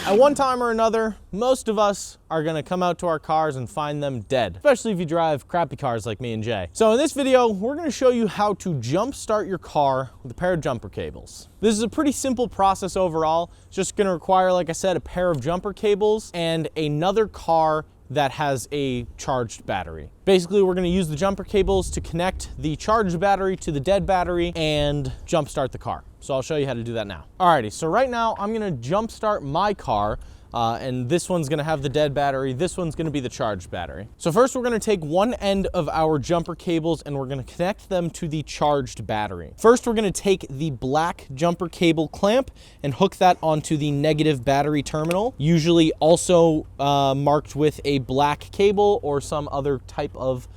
At one time or another, most of us are gonna come out to our cars and find them dead, especially if you drive crappy cars like me and Jay. So in this video, we're gonna show you how to jump start your car with a pair of jumper cables. This is a pretty simple process overall. It's just gonna require, like I said, a pair of jumper cables and another car that has a charged battery. Basically, we're gonna use the jumper cables to connect the charged battery to the dead battery and jump start the car. So I'll show you how to do that now. Alrighty, so right now I'm gonna jump start my car, and this one's gonna have the dead battery, this one's gonna be the charged battery. So first we're gonna take one end of our jumper cables and we're gonna connect them to the charged battery. First we're gonna take the black jumper cable clamp and hook that onto the negative battery terminal, usually also marked with a black cable or some other type of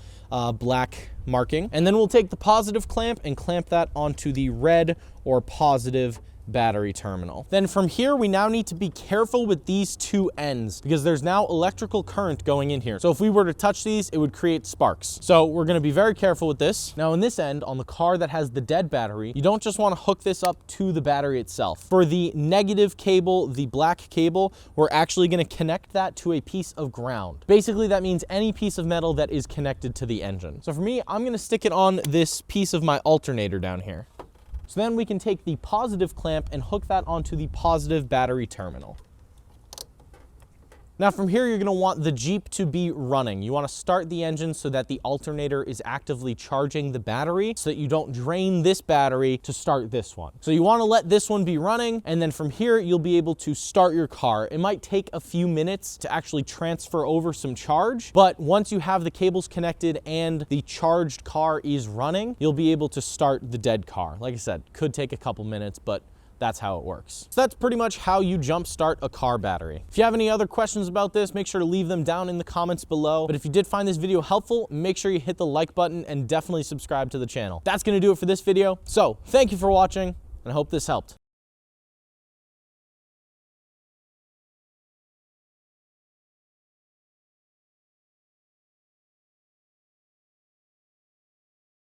black marking. And then we'll take the positive clamp and clamp that onto the red or positive battery terminal. Then from here, we now need to be careful with these two ends because there's now electrical current going in here. So if we were to touch these, it would create sparks. So we're gonna be very careful with this. Now in this end, on the car that has the dead battery, you don't just wanna hook this up to the battery itself. For the negative cable, the black cable, we're actually gonna connect that to a piece of ground. Basically, that means any piece of metal that is connected to the engine. So for me, I'm gonna stick it on this piece of my alternator down here. So then we can take the positive clamp and hook that onto the positive battery terminal. Now from here, you're gonna want the Jeep to be running. You wanna start the engine so that the alternator is actively charging the battery so that you don't drain this battery to start this one. So you wanna let this one be running, and then from here, you'll be able to start your car. It might take a few minutes to actually transfer over some charge, but once you have the cables connected and the charged car is running, you'll be able to start the dead car. Like I said, could take a couple minutes, but that's how it works. So that's pretty much how you jump start a car battery. If you have any other questions about this, make sure to leave them down in the comments below. But if you did find this video helpful, make sure you hit the like button and definitely subscribe to the channel. That's gonna do it for this video. So thank you for watching, and I hope this helped.